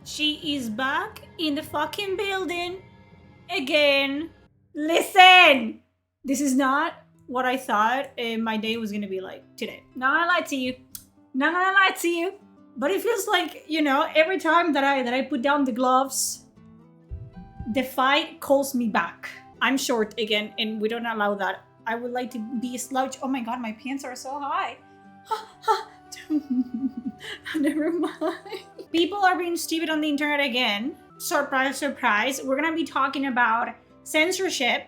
She is back in the fucking building again. Listen! This is not what I thought my day was gonna be like today. Not gonna lie to you. Not gonna lie to you. But it feels like, every time that I put down the gloves, the fight calls me back. I'm short again, and we don't allow that. I would like to be a slouch. Oh my god, my pants are so high. Never mind. People are being stupid on the internet again. Surprise, surprise. We're gonna be talking about censorship,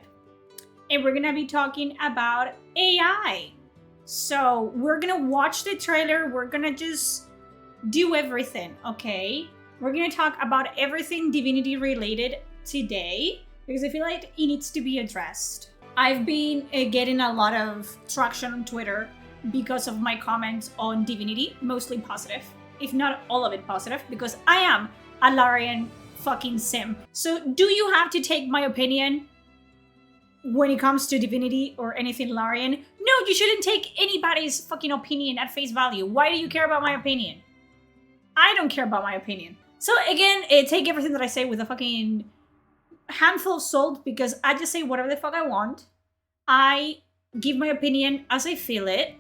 and we're gonna be talking about AI. So we're gonna watch the trailer. We're gonna just do everything, okay? We're gonna talk about everything Divinity related today because I feel like it needs to be addressed. I've been getting a lot of traction on Twitter because of my comments on Divinity, mostly positive, if not all of it positive, because I am a Larian fucking simp. So do you have to take my opinion when it comes to Divinity or anything Larian? No, you shouldn't take anybody's fucking opinion at face value. Why do you care about my opinion? I don't care about my opinion. So again, take everything that I say with a fucking handful of salt because I just say whatever the fuck I want. I give my opinion as I feel it.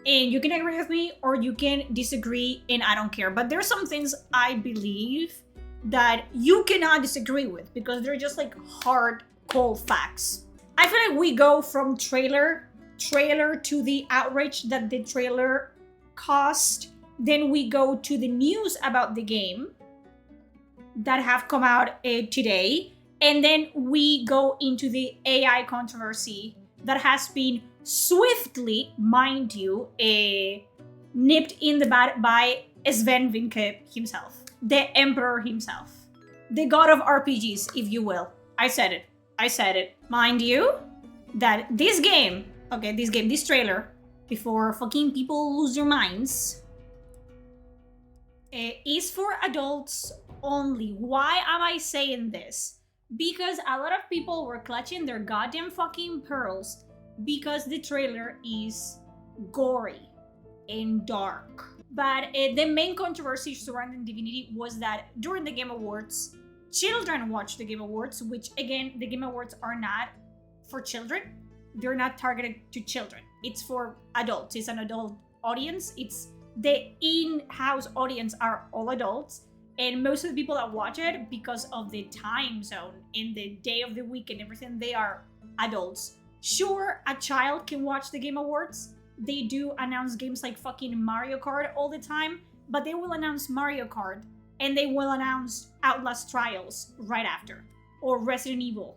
And you can agree with me or you can disagree and I don't care. But there are some things I believe that you cannot disagree with because they're just like hard, cold facts. I feel like we go from trailer to the outrage that the trailer caused. Then we go to the news about the game that have come out today. And then we go into the AI controversy that has been swiftly, mind you, nipped in the bud by Sven Vinke himself, the emperor himself, the god of RPGs, if you will. I said it. Mind you, that this trailer, before fucking people lose their minds, is for adults only. Why am I saying this? Because a lot of people were clutching their goddamn fucking pearls because the trailer is gory and dark. But the main controversy surrounding Divinity was that during the Game Awards, children watched the Game Awards, which again, the Game Awards are not for children. They're not targeted to children. It's for adults. It's an adult audience. It's the in-house audience are all adults. And most of the people that watch it, because of the time zone and the day of the week and everything, they are adults. Sure, a child can watch the Game Awards. They do announce games like fucking Mario Kart all the time, but they will announce Mario Kart and they will announce Outlast Trials right after, or Resident Evil.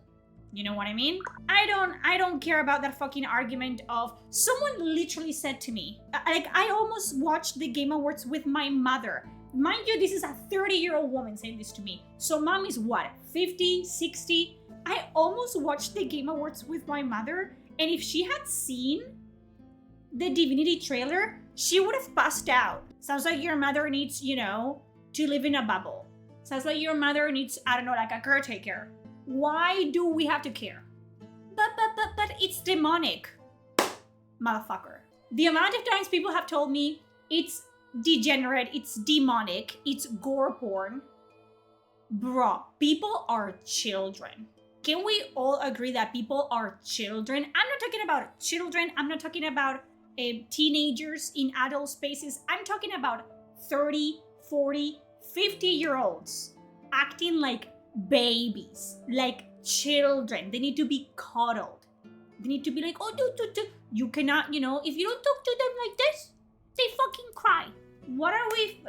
You know what I mean? I don't care about that fucking argument of someone literally said to me, like I almost watched the Game Awards with my mother. Mind you, this is a 30-year-old woman saying this to me. So mom is what, 50, 60? I almost watched the Game Awards with my mother, and if she had seen the Divinity trailer, she would have passed out. Sounds like your mother needs, to live in a bubble. Sounds like your mother needs, I don't know, like a caretaker. Why do we have to care? But it's demonic, motherfucker. The amount of times people have told me it's degenerate, it's demonic, it's gore porn. Bro, people are children. Can we all agree that people are children? I'm not talking about children. I'm not talking about teenagers in adult spaces. I'm talking about 30, 40, 50-year-olds acting like babies, like children. They need to be coddled. They need to be like, oh, do. You cannot, if you don't talk to them like this, they fucking cry. What are we?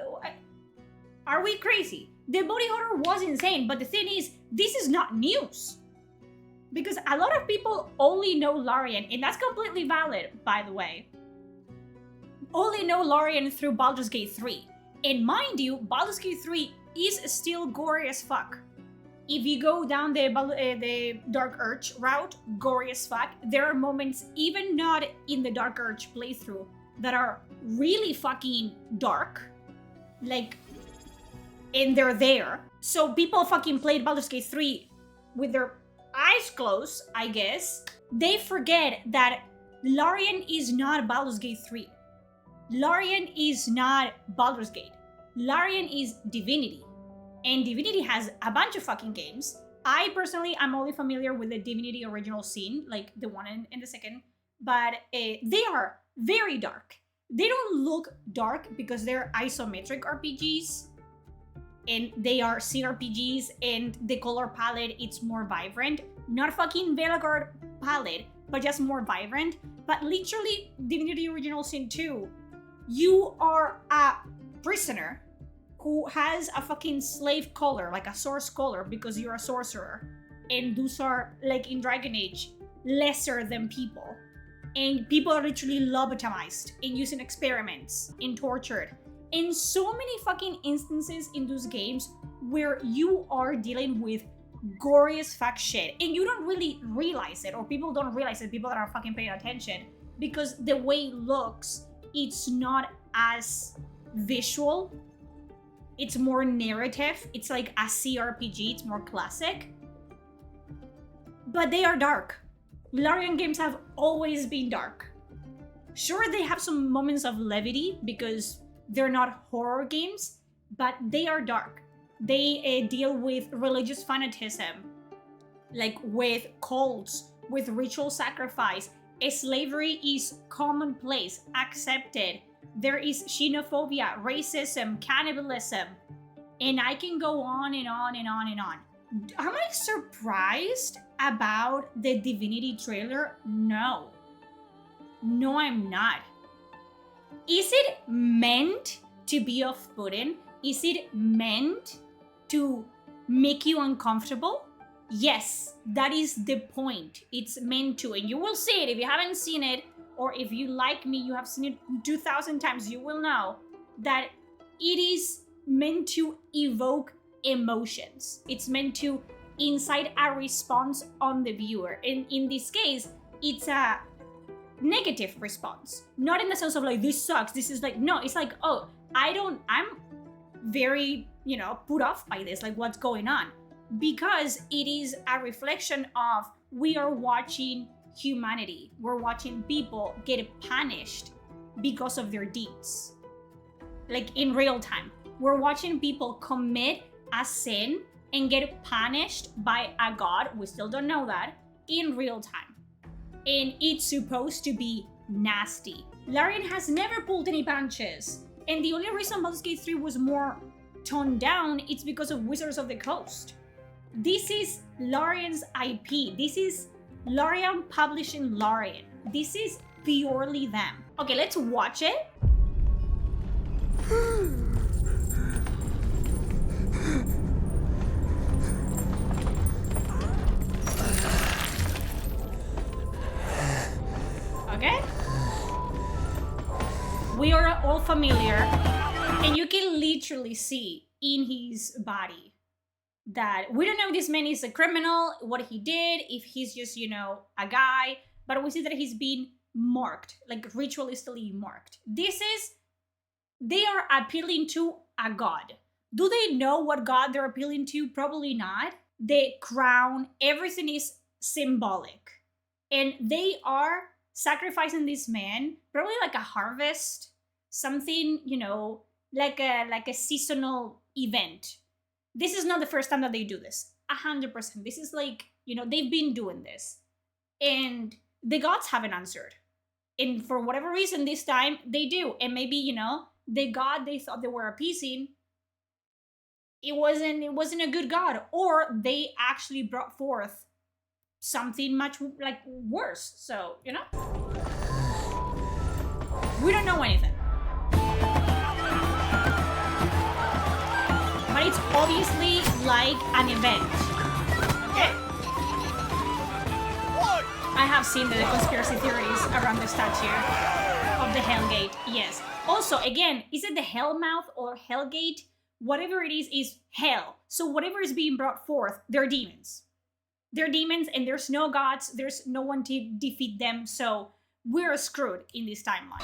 Are we crazy? The body horror was insane, but the thing is, this is not news. Because a lot of people only know Larian, and that's completely valid, by the way. Only know Larian through Baldur's Gate 3. And mind you, Baldur's Gate 3 is still gory as fuck. If you go down the Dark Urge route, gory as fuck. There are moments, even not in the Dark Urge playthrough, that are really fucking dark. Like, and they're there. So people fucking played Baldur's Gate 3 with their eyes closed, I guess. They forget that Larian is not Baldur's Gate 3. Larian is not Baldur's Gate. Larian is Divinity. And Divinity has a bunch of fucking games. I personally am only familiar with the Divinity original sin, like the one and the second, but they are very dark. They don't look dark because they're isometric RPGs, and they are CRPGs, and the color palette, it's more vibrant. Not fucking Veilguard palette, but just more vibrant. But literally, Divinity Original Sin 2, you are a prisoner who has a fucking slave color, like a source color, because you're a sorcerer. And those are, like in Dragon Age, lesser than people. And people are literally lobotomized and used in experiments and tortured. And so many fucking instances in those games where you are dealing with gory as fuck shit and you don't really realize it, or people don't realize it, people that are fucking paying attention, because the way it looks, it's not as visual. It's more narrative. It's like a CRPG. It's more classic. But they are dark. Larian games have always been dark. Sure, they have some moments of levity because they're not horror games, but they are dark. They deal with religious fanaticism, like with cults, with ritual sacrifice. Slavery is commonplace, accepted. There is xenophobia, racism, cannibalism, and I can go on and on and on and on. Am I surprised about the Divinity trailer? No. No, I'm not. Is it meant to be off-putting? Is it meant to make you uncomfortable? Yes, that is the point. It's meant to, and you will see it. If you haven't seen it, or if you like me, you have seen it 2,000 times, you will know that it is meant to evoke emotions. It's meant to incite a response on the viewer. And in this case, it's a negative response. Not in the sense of like, this sucks. This is like, no, it's like, oh, I'm very, put off by this. Like, what's going on? Because it is a reflection of, we are watching humanity. We're watching people get punished because of their deeds. Like in real time. We're watching people commit a sin and get punished by a god, we still don't know that, in real time. And it's supposed to be nasty. Larian has never pulled any punches. And the only reason Baldur's Gate 3 was more toned down, it's because of Wizards of the Coast. This is Larian's IP. This is Larian publishing Larian. This is purely them. Okay, let's watch it. Okay? We are all familiar, and you can literally see in his body that we don't know if this man is a criminal, what he did, if he's just, a guy, but we see that he's been marked, like ritualistically marked. They are appealing to a god. Do they know what god they're appealing to? Probably not. The crown, everything is symbolic. And they are sacrificing this man, probably like a harvest, something, like a seasonal event. This is not the first time that they do this. 100%. This is like, they've been doing this. And the gods haven't answered. And for whatever reason, this time they do. And maybe, the god they thought they were appeasing, it wasn't a good god. Or they actually brought forth something much like worse. So, we don't know anything. But it's obviously like an event. Okay? What? I have seen the conspiracy theories around the statue of the Hellgate. Yes. Also, again, is it the Hellmouth or Hellgate? Whatever it is hell. So whatever is being brought forth, they're demons. They're demons, and there's no gods. There's no one to defeat them. So we're screwed in this timeline.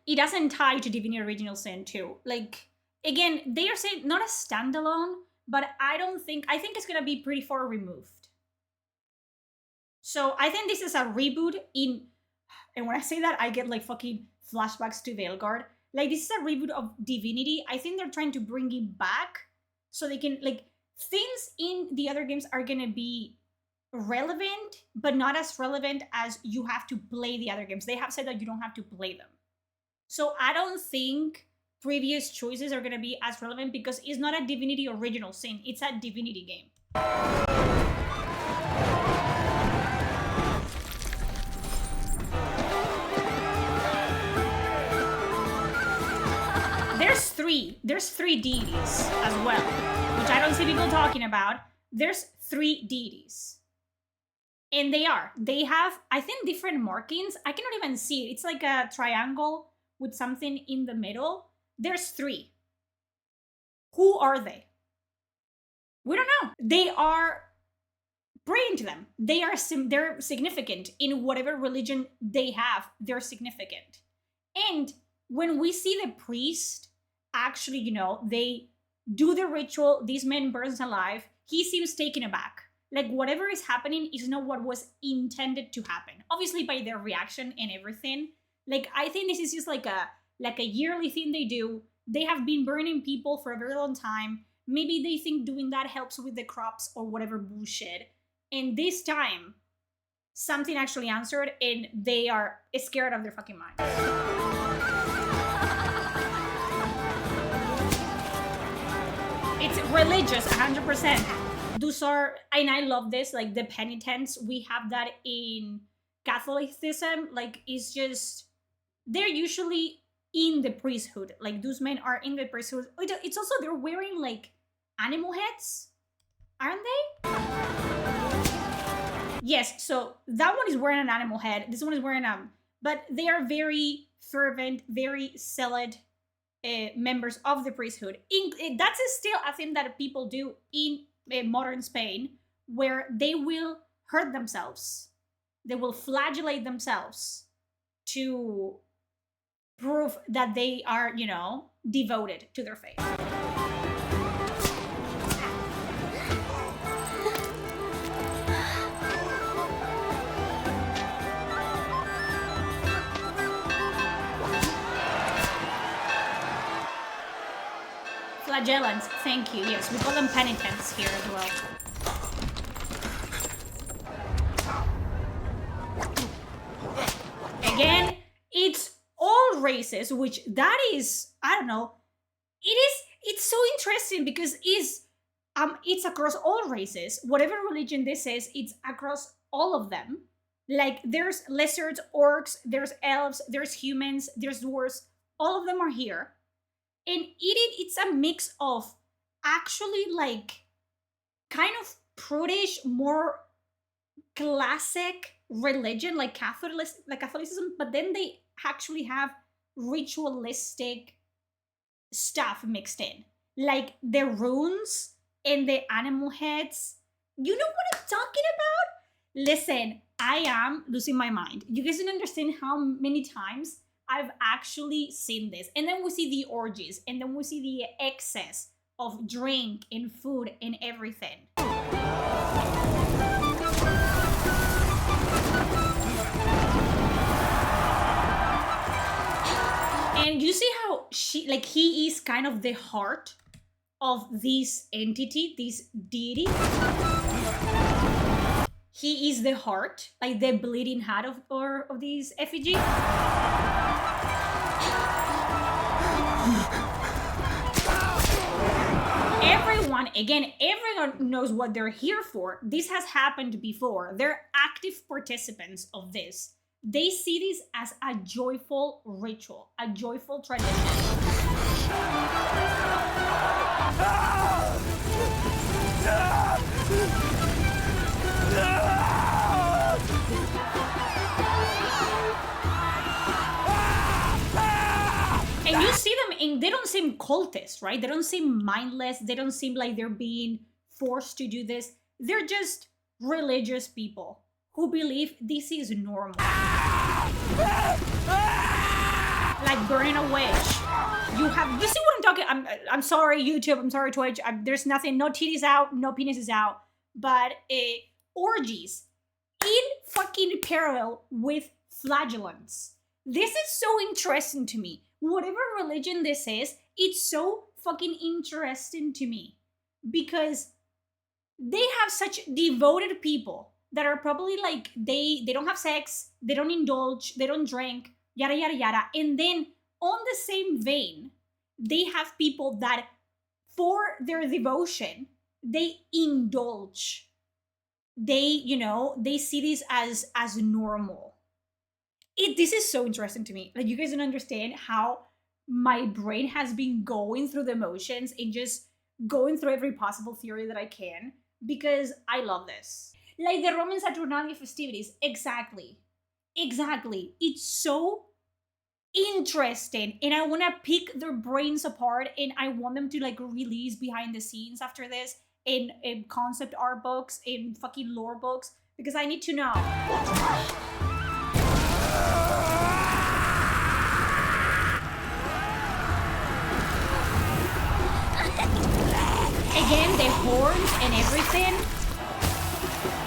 It doesn't tie to Divinity Original Sin 2. Like, again, they are saying not a standalone, but I think it's gonna be pretty far removed. So I think this is a reboot in And when I say that, I get like fucking flashbacks to Veilguard. Like, this is a reboot of Divinity. I think they're trying to bring it back so they can, like, things in the other games are gonna be relevant, but not as relevant as you have to play the other games. They have said that you don't have to play them. So I don't think previous choices are gonna be as relevant because it's not a Divinity original sin, it's a Divinity game. There's three deities as well, which I don't see people talking about. There's 3 deities. And they have, I think, different markings. I cannot even see it. It's like a triangle with something in the middle. There's 3. Who are they? We don't know. They are praying to them. They're significant in whatever religion they have. They're significant. And when we see the priest actually, you know, they do the ritual, this man burns alive, he seems taken aback. Like, whatever is happening is not what was intended to happen. Obviously, by their reaction and everything. Like, I think this is just like a yearly thing they do. They have been burning people for a very long time. Maybe they think doing that helps with the crops or whatever bullshit. And this time, something actually answered, and they are scared of their fucking mind. It's religious, 100%. Those are, and I love this, like the penitents, we have that in Catholicism. Like, it's just, they're usually in the priesthood. Like, those men are in the priesthood. It's also, they're wearing like animal heads, aren't they? Yes, so that one is wearing an animal head. This one is wearing but they are very fervent, very zealot members of the priesthood. That's still a thing that people do in modern Spain, where they will hurt themselves. They will flagellate themselves to prove that they are, you know, devoted to their faith. Flagellants, thank you. Yes, we call them penitents here as well. Again, it's all races, which that is, I don't know. It's so interesting because it's across all races. Whatever religion this is, it's across all of them. Like, there's lizards, orcs, there's elves, there's humans, there's dwarves. All of them are here. And it's a mix of actually like kind of prudish, more classic religion, like Catholicism, but then they actually have ritualistic stuff mixed in. Like the runes and the animal heads. You know what I'm talking about? Listen, I am losing my mind. You guys don't understand how many times I've actually seen this. And then we see the orgies, and then we see the excess of drink and food and everything. And you see how he is kind of the heart of this entity, this deity. He is the heart, like the bleeding heart of this effigy. Everyone knows what they're here for. This has happened before. They're active participants of this. They see this as a joyful ritual, a joyful tradition. And you see them, and they don't seem cultists, right? They don't seem mindless. They don't seem like they're being forced to do this. They're just religious people who believe this is normal. Like burning a witch. You see what I'm talking? I'm sorry, YouTube. I'm sorry, Twitch. There's nothing. No titties out. No penises out. But orgies in fucking parallel with flagellants. This is so interesting to me. Whatever religion this is, it's so fucking interesting to me because they have such devoted people that are probably like they don't have sex, they don't indulge, they don't drink, yada yada yada. And then on the same vein, they have people that for their devotion, they indulge. They, they see this as normal. This is so interesting to me. Like, you guys don't understand how my brain has been going through the motions and just going through every possible theory that I can because I love this. Like the Roman Saturnalia festivities, exactly. It's so interesting, and I want to pick their brains apart, and I want them to like release behind the scenes after this in concept art books, in fucking lore books, because I need to know. Again, the horns and everything.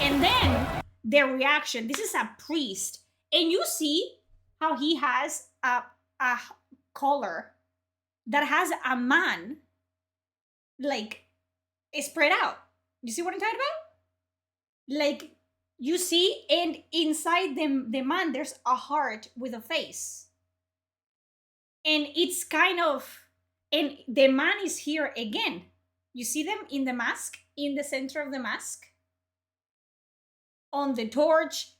And then their reaction. This is a priest. And you see how he has a collar that has a man like spread out. You see what I'm talking about? Like, you see, and inside the man there's a heart with a face. And it's kind of, and the man is here again. You see them in the mask, in the center of the mask, on the torch.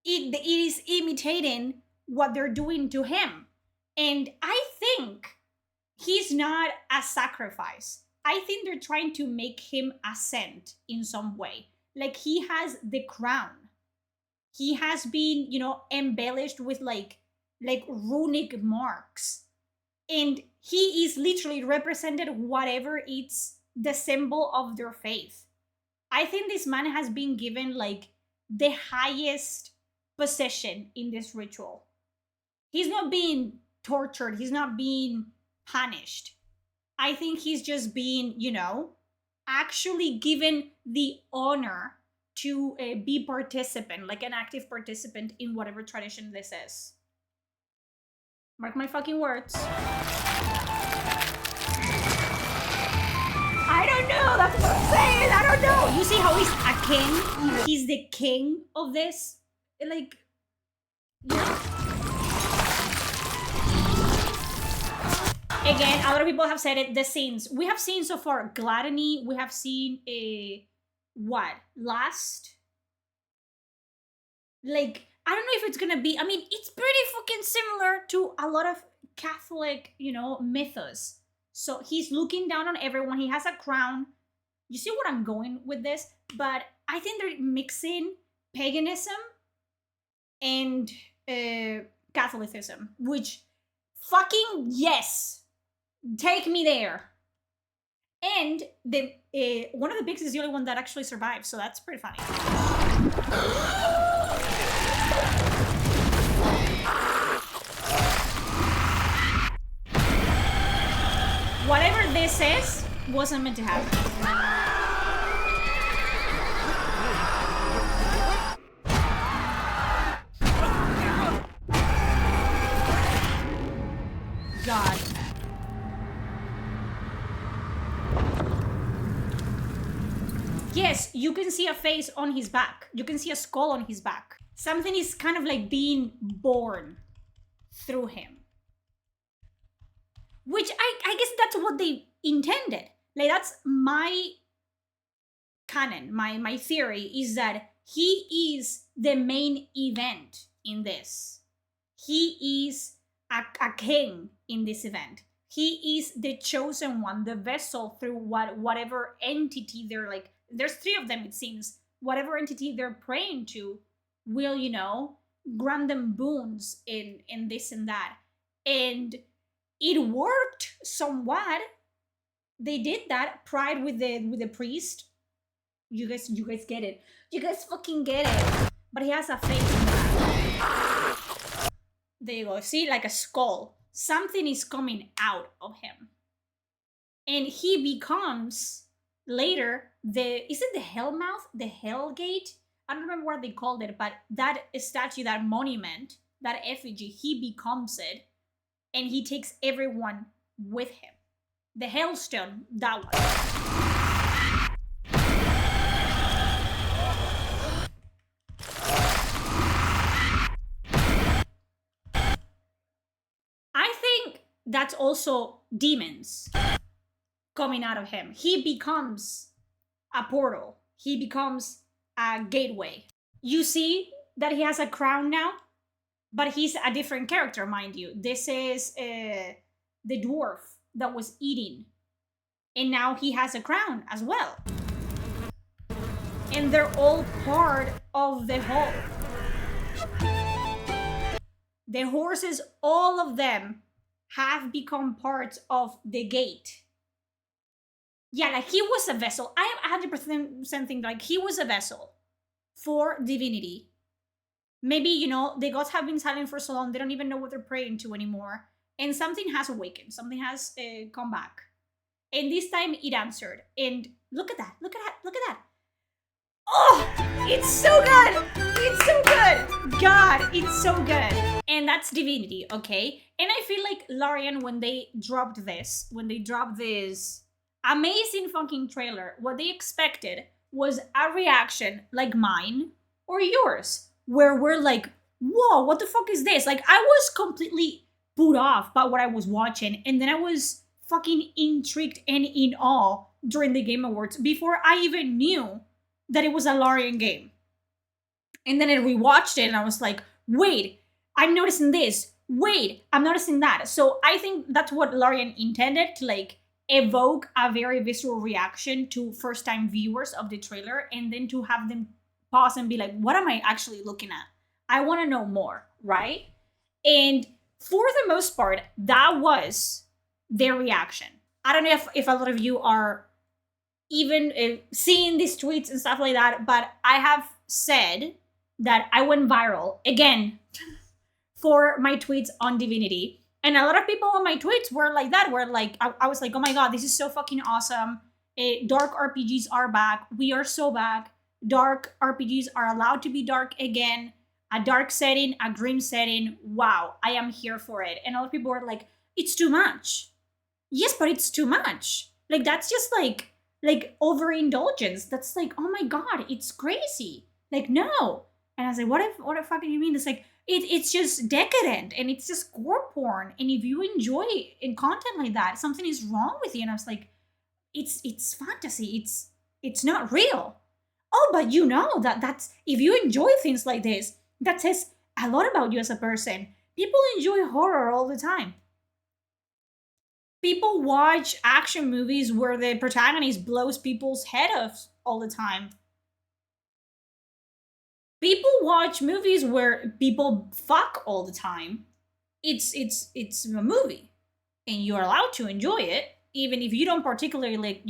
It is imitating what they're doing to him. And I think he's not a sacrifice. I think they're trying to make him a saint in some way. Like, he has the crown. He has been, embellished with like runic marks. And he is literally represented whatever it's the symbol of their faith. I think this man has been given like the highest position in this ritual. He's not being tortured. He's not being punished. I think he's just being, actually given the honor to be participant, like an active participant in whatever tradition this is. Mark my fucking words. I don't know. That's what I'm saying. I don't know. You see how he's a king? He's the king of this. Like, yeah. Again, a lot of people have said it. The scenes we have seen so far: gluttony. We have seen lust. Like, I don't know if it's gonna be. I mean, it's pretty fucking similar to a lot of Catholic, mythos. So he's looking down on everyone. He has a crown. You see what I'm going with this? But I think they're mixing paganism and Catholicism, which fucking yes, take me there. And the one of the pigs is the only one that actually survives, so that's pretty funny. Whatever this is wasn't meant to happen. God. Yes, you can see a face on his back. You can see a skull on his back. Something is kind of like being born through him. Which I guess that's what they intended. Like, that's my canon, my theory is that he is the main event in this. He is a king in this event. He is the chosen one, the vessel through whatever entity they're like. There's 3 of them, it seems. Whatever entity they're praying to will, grant them boons in this and that. And it worked somewhat. They did that. Pride with the priest. You guys get it. You guys fucking get it. But he has a face in that. There you go. See, like a skull. Something is coming out of him. And he becomes later is it the Hellmouth? The Hell Gate? I don't remember what they called it, but that statue, that monument, that effigy, he becomes it, and he takes everyone with him. The hailstone, that one. I think that's also demons coming out of him. He becomes a portal. He becomes a gateway. You see that he has a crown now, but he's a different character, mind you. This is the dwarf that was eating, and now he has a crown as well. And they're all part of the whole. The horses, all of them, have become part of the gate. Yeah, like he was a vessel. I am 100% think like he was a vessel for divinity. Maybe, the gods have been silent for so long, they don't even know what they're praying to anymore. And something has awakened, something has come back. And this time it answered. And look at that, look at that, look at that. Oh, it's so good. It's so good. God, it's so good. And that's Divinity, okay? And I feel like Larian, when they dropped this amazing fucking trailer, what they expected was a reaction like mine or yours, where we're like, whoa, what the fuck is this? Like, I was completely put off by what I was watching, and then I was fucking intrigued and in awe during the Game Awards before I even knew that it was a Larian game. And then I rewatched it and I was like, wait, I'm noticing this. Wait, I'm noticing that. So I think that's what Larian intended, to like evoke a very visceral reaction to first-time viewers of the trailer, and then to have them pause and be like, what am I actually looking at? I want to know more, right? And for the most part, that was their reaction. I don't know if a lot of you are even seeing these tweets and stuff like that, but I have said that I went viral again for my tweets on Divinity. And a lot of people on my tweets were like that, where like, I was like, oh my God, this is so fucking awesome. Dark RPGs are back. We are so back. Dark RPGs are allowed to be dark again. A dark setting, a grim setting. Wow, I am here for it. And a lot of people were like, it's too much. Yes, but it's too much. Like, that's just like overindulgence. That's like, oh my God, it's crazy. Like, no. And I was like, what the fuck do you mean? It's like, it's just decadent, and it's just gore porn. And if you enjoy in content like that, something is wrong with you. And I was like, it's fantasy. It's not real. Oh, but that's, if you enjoy things like this, that says a lot about you as a person. People enjoy horror all the time. People watch action movies where the protagonist blows people's head off all the time. People watch movies where people fuck all the time. It's a movie, and you're allowed to enjoy it, even if you don't particularly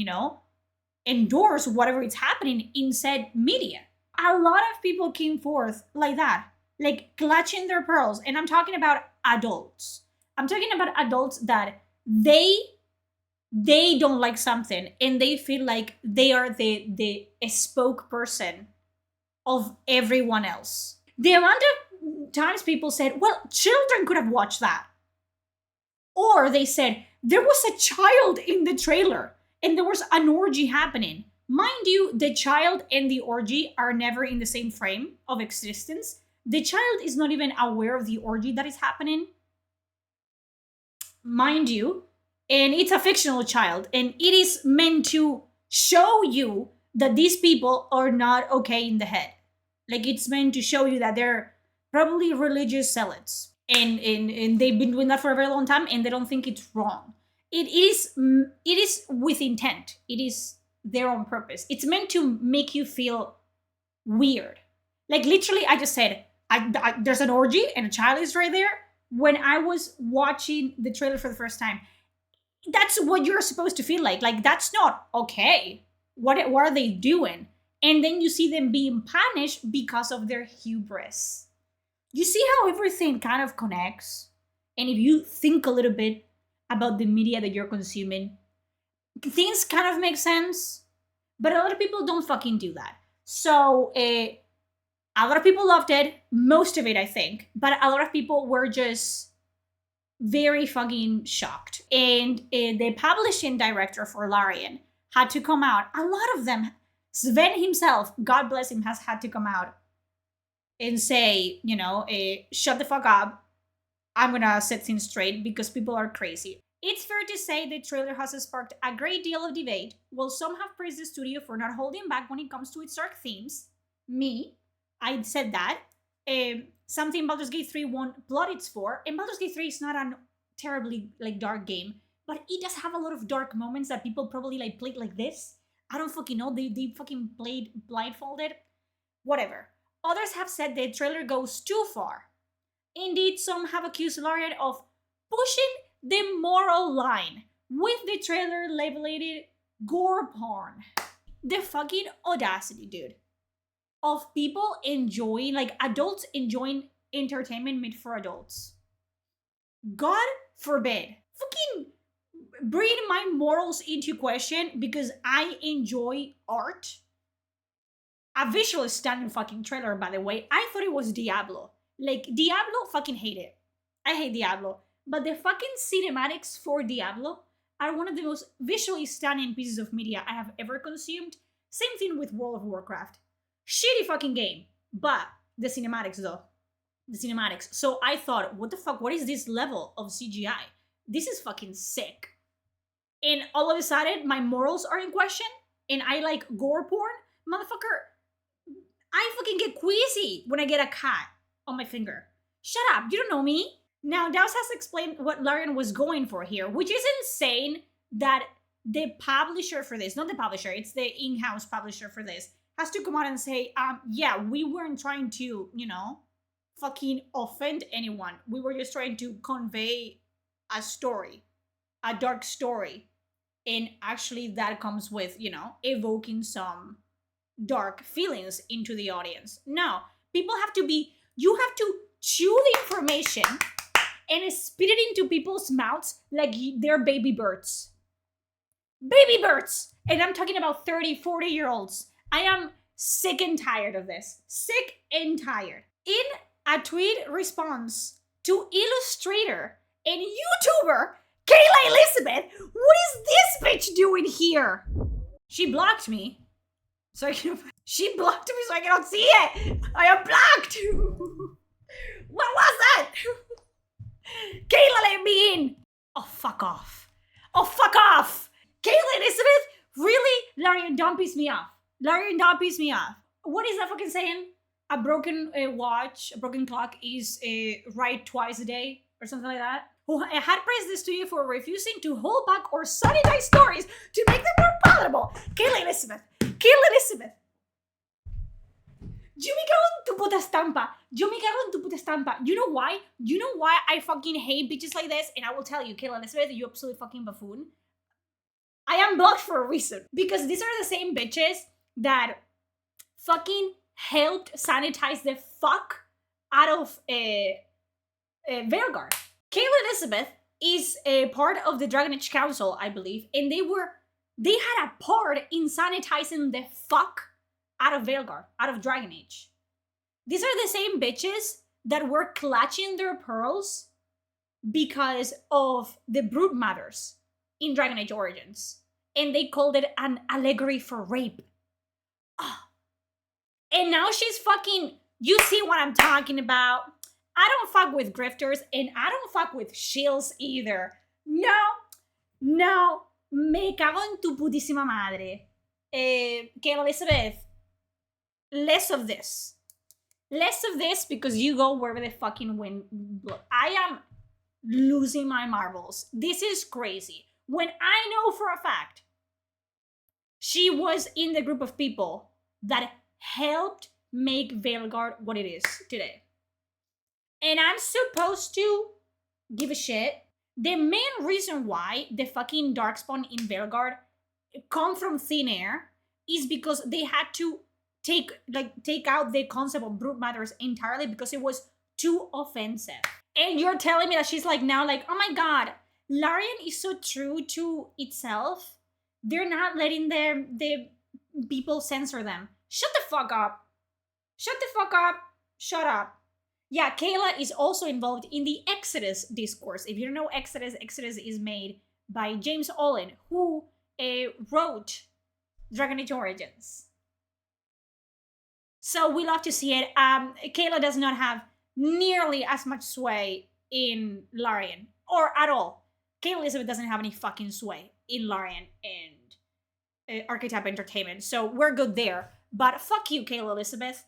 endorse whatever is happening in said media. A lot of people came forth like that, like clutching their pearls, and I'm talking about adults. I'm talking about adults that they don't like something, and they feel like they are the spokesperson of everyone else. The amount of times people said, well, children could have watched that. Or they said, there was a child in the trailer and there was an orgy happening. Mind you, the child and the orgy are never in the same frame of existence. The child is not even aware of the orgy that is happening. Mind you, and it's a fictional child, and it is meant to show you that these people are not okay in the head. Like, it's meant to show you that they're probably religious zealots, and they've been doing that for a very long time, and they don't think it's wrong. It is with intent. It is there on purpose. It's meant to make you feel weird. Like, literally, I just said, there's an orgy and a child is right there. When I was watching the trailer for the first time, that's what you're supposed to feel like. Like, that's not okay. What are they doing? And then you see them being punished because of their hubris. You see how everything kind of connects? And if you think a little bit about the media that you're consuming, things kind of make sense. But a lot of people don't fucking do that. So A lot of people loved it, most of it, I think, but a lot of people were just very fucking shocked. And the publishing director for Larian had to come out. A lot of them, Sven himself, God bless him, has had to come out and say, shut the fuck up. I'm gonna set things straight because people are crazy. It's fair to say the trailer has sparked a great deal of debate. While some have praised the studio for not holding back when it comes to its dark themes, I said that. Something Baldur's Gate 3 won't plot its for, and Baldur's Gate 3 is not a terribly dark game, but it does have a lot of dark moments that people probably played like this. I don't fucking know. They fucking played blindfolded. Whatever. Others have said the trailer goes too far. Indeed, some have accused Larian of pushing the moral line with the trailer labeled gore porn. The fucking audacity, dude, of people enjoying, adults enjoying entertainment made for adults. God forbid. Fucking bring my morals into question because I enjoy art. A visually stunning fucking trailer, by the way. I thought it was Diablo. Diablo, fucking hate it. I hate Diablo. But the fucking cinematics for Diablo are one of the most visually stunning pieces of media I have ever consumed. Same thing with World of Warcraft. Shitty fucking game. But the cinematics, though. The cinematics. So I thought, what the fuck? What is this level of CGI? This is fucking sick. And all of a sudden, my morals are in question. And I like gore porn. Motherfucker, I fucking get queasy when I get a cat on my finger. Shut up. You don't know me. Now, Daus has explained what Larian was going for here, which is insane that the publisher for this, not the publisher, it's the in-house publisher for this, has to come out and say, yeah, we weren't trying to, fucking offend anyone. We were just trying to convey a story, a dark story. And actually that comes with, evoking some dark feelings into the audience. No, you have to chew the information and spit it into people's mouths like they're baby birds. Baby birds! And I'm talking about 30, 40-year-olds. I am sick and tired of this. Sick and tired. In a tweet response to illustrator and YouTuber Kayla Elizabeth, what is this bitch doing here? She blocked me. She blocked me so I cannot see it. I am blocked. What was that? Kayla, let me in. Oh, fuck off. Oh, fuck off. Kayla Elizabeth? Really? Larian, don't piss me off. Larian, don't piss me off. What is that fucking saying? A broken watch, a broken clock is right twice a day or something like that? Who had praised the studio for refusing to hold back or sanitize stories to make them more palatable. Kayla Elizabeth. Kayla Elizabeth. Yo me cago en tu puta estampa. Yo me cago en tu puta estampa. You know why? You know why I fucking hate bitches like this? And I will tell you, Kayla Elizabeth, you absolute fucking buffoon. I am blocked for a reason. Because these are the same bitches that fucking helped sanitize the fuck out of Veilguard. Kayla Elizabeth is a part of the Dragon Age Council, I believe, and they had a part in sanitizing the fuck out of Veilguard, out of Dragon Age. These are the same bitches that were clutching their pearls because of the brood mothers in Dragon Age Origins. And they called it an allegory for rape. Oh. And now she's fucking, you see what I'm talking about? I don't fuck with grifters and I don't fuck with shills either. No, me cago en tu putísima madre. Kayla Elizabeth, less of this. Less of this because you go wherever the fucking wind blows. I am losing my marbles. This is crazy. When I know for a fact she was in the group of people that helped make Veilguard what it is today. And I'm supposed to give a shit. The main reason why the fucking Darkspawn in Veilguard come from thin air is because they had to take out the concept of brute matters entirely because it was too offensive. And you're telling me that she's now oh my god, Larian is so true to itself. They're not letting the people censor them. Shut the fuck up. Shut the fuck up. Shut up. Yeah, Kayla is also involved in the Exodus discourse. If you don't know Exodus, Exodus is made by James Olin, who wrote Dragon Age Origins. So we love to see it. Kayla does not have nearly as much sway in Larian, or at all. Kayla Elizabeth doesn't have any fucking sway in Larian and Archetype Entertainment, so we're good there. But fuck you, Kayla Elizabeth.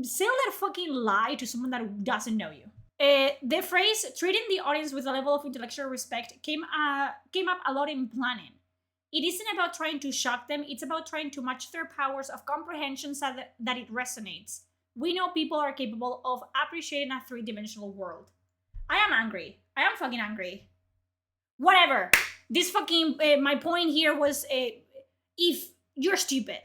Sell that fucking lie to someone that doesn't know you. The phrase treating the audience with a level of intellectual respect came up a lot in planning. It isn't about trying to shock them, it's about trying to match their powers of comprehension so that it resonates. We know people are capable of appreciating a three-dimensional world. I am angry. I am fucking angry. Whatever. This fucking, my point here was, if you're stupid.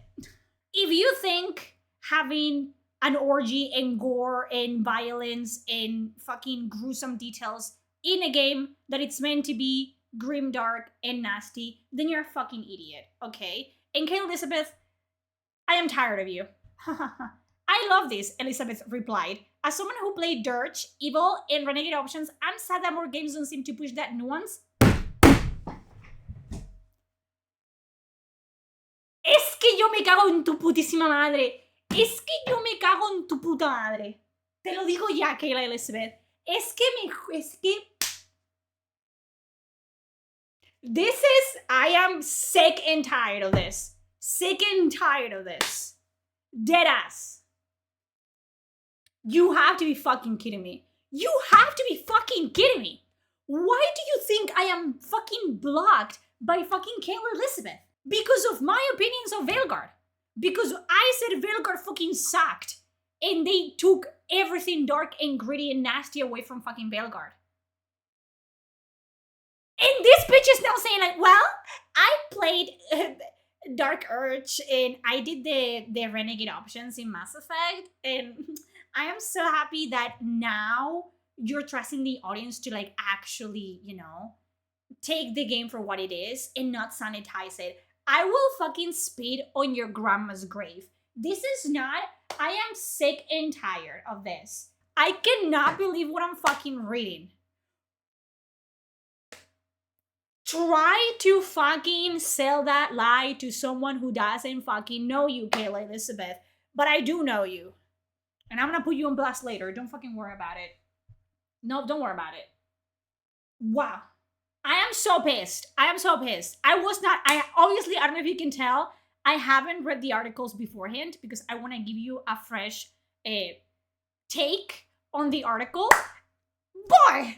If you think having an orgy and gore and violence and fucking gruesome details in a game that it's meant to be grim, dark, and nasty, then you're a fucking idiot, okay? And Kay Elizabeth, I am tired of you. I love this, Elizabeth replied. As someone who played Dirge, Evil, and Renegade options, I'm sad that more games don't seem to push that nuance. Es que yo me cago en tu putísima madre. Es que yo me cago en tu puta madre. Te lo digo ya, Kayla Elizabeth. Es que This is... I am sick and tired of this. Sick and tired of this. Deadass. You have to be fucking kidding me. You have to be fucking kidding me. Why do you think I am fucking blocked by fucking Kayla Elizabeth? Because of my opinions of Veilguard. Because I said Veilguard fucking sucked. And they took everything dark and gritty and nasty away from fucking Veilguard. And this bitch is now saying like, well, I played Dark Urge and I did the Renegade options in Mass Effect. And I am so happy that now you're trusting the audience to like actually, you know, take the game for what it is and not sanitize it. I will fucking spit on your grandma's grave. This is not... I am sick and tired of this. I cannot believe what I'm fucking reading. Try to fucking sell that lie to someone who doesn't fucking know you, Kayla Elizabeth. But I do know you. And I'm gonna put you on blast later. Don't fucking worry about it. No, don't worry about it. Wow. I am so pissed. I am so pissed. Obviously, I don't know if you can tell, I haven't read the articles beforehand because I want to give you a fresh take on the article. Boy,